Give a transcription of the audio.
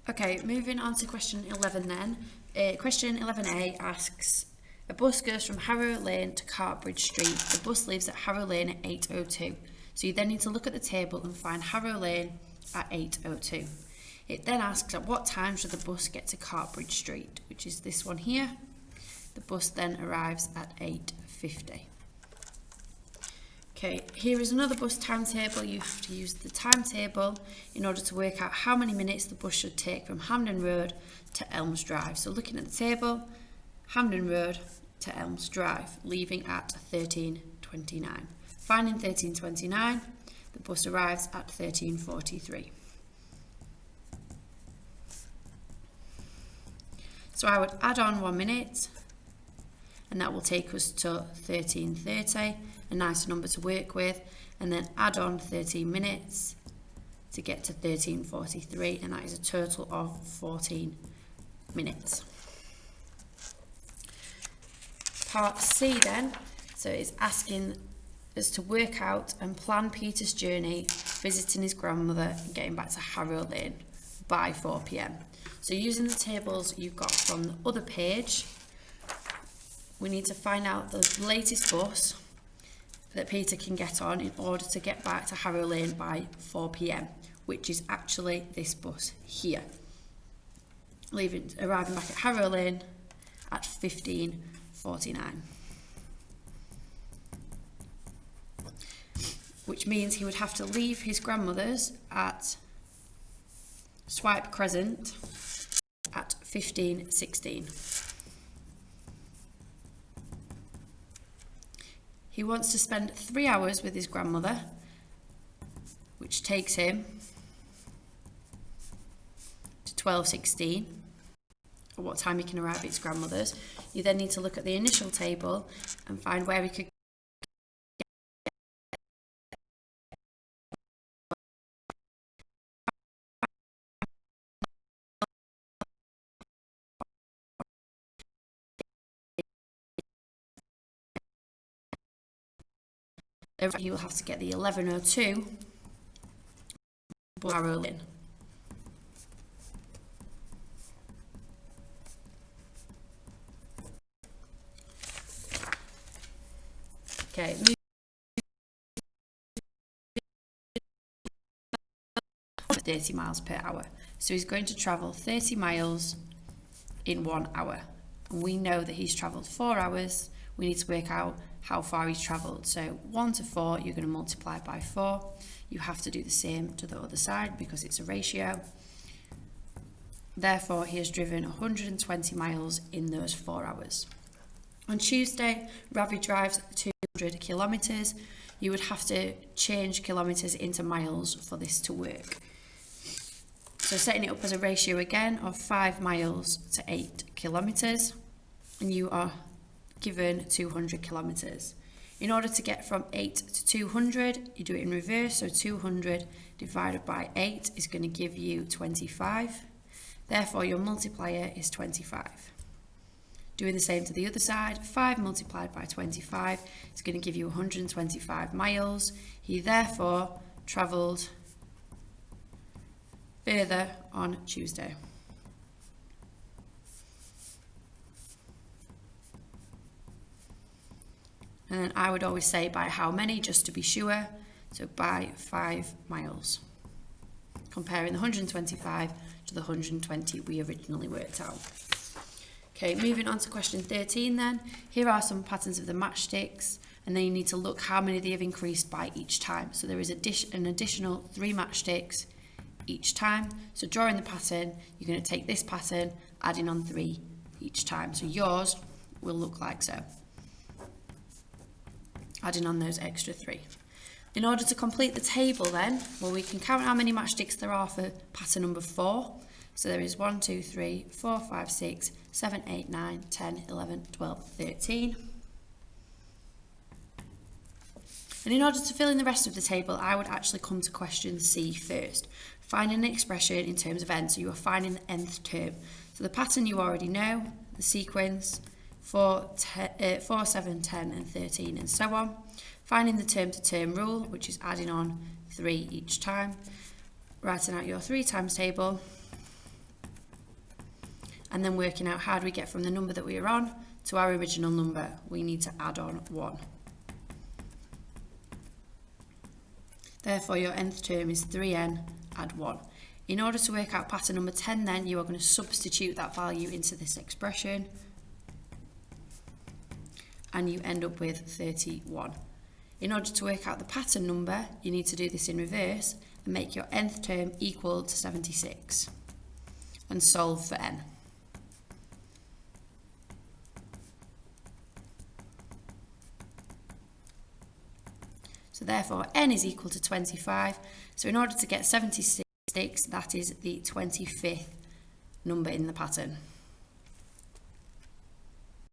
Okay, moving on to question 11 then. Question 11A asks, a bus goes from Harrow Lane to Cartbridge Street. The bus leaves at Harrow Lane at 8:02. So you then need to look at the table and find Harrow Lane at 8:02. It then asks at what time should the bus get to Cartbridge Street, which is this one here. The bus then arrives at 8:50. Okay, here is another bus timetable. You have to use the timetable in order to work out how many minutes the bus should take from Hampden Road to Elms Drive. So looking at the table, Hampden Road to Elms Drive, leaving at 13:29. Finding 13:29, the bus arrives at 13:43. So I would add on 1 minute, and that will take us to 13:30, a nice number to work with, and then add on 13 minutes to get to 13:43, and that is a total of 14 minutes. Part C then, so it's asking us to work out and plan Peter's journey, visiting his grandmother and getting back to Harrow Lane by 4 p.m. So using the tables you've got from the other page, we need to find out the latest bus that Peter can get on in order to get back to Harrow Lane by 4 p.m, which is actually this bus here. Arriving back at Harrow Lane at 15:49. Which means he would have to leave his grandmother's at Swipe Crescent at 15:16. He wants to spend 3 hours with his grandmother, which takes him to 12:16, or what time he can arrive at his grandmother's. You then need to look at the initial table and find where he could he will have to get the 11:02 Harrow Lane. Okay, 30 miles per hour. So he's going to travel 30 miles in 1 hour. And we know that he's travelled 4 hours. We need to work out how far he's travelled. So 1 to 4, you're going to multiply by 4. You have to do the same to the other side because it's a ratio. Therefore, he has driven 120 miles in those 4 hours. On Tuesday, Ravi drives 200 kilometres. You would have to change kilometres into miles for this to work. So setting it up as a ratio again of 5 miles to 8 kilometres, and you are given 200 kilometres. In order to get from 8 to 200, you do it in reverse, so 200 divided by 8 is going to give you 25. Therefore, your multiplier is 25. Doing the same to the other side, 5 multiplied by 25 is going to give you 125 miles. He therefore travelled further on Tuesday. And then I would always say by how many, just to be sure. So by 5 miles. Comparing the 125 to the 120 we originally worked out. Okay, moving on to question 13 then. Here are some patterns of the matchsticks, and then you need to look how many they have increased by each time. So there is an additional 3 matchsticks each time. So drawing the pattern, you're going to take this pattern, adding on 3 each time. So yours will look like so. Adding on those extra 3. In order to complete the table then, well, we can count how many matchsticks there are for pattern number 4. So there is 1, 2, 3, 4, 5, 6, 7, 8, 9, 10, 11, 12, 13. And in order to fill in the rest of the table, I would actually come to question C first. Find an expression in terms of n, so you are finding the nth term. So the pattern you already know, the sequence, 4, 7, 10 and 13 and so on. Finding the term to term rule, which is adding on 3 each time. Writing out your 3 times table. and then working out how do we get from the number that we are on to our original number. We need to add on 1. Therefore, your nth term is 3n add 1. In order to work out pattern number 10 then, you are going to substitute that value into this expression and you end up with 31. In order to work out the pattern number, you need to do this in reverse and make your nth term equal to 76 and solve for n. So therefore n is equal to 25. So in order to get 76, that is the 25th number in the pattern.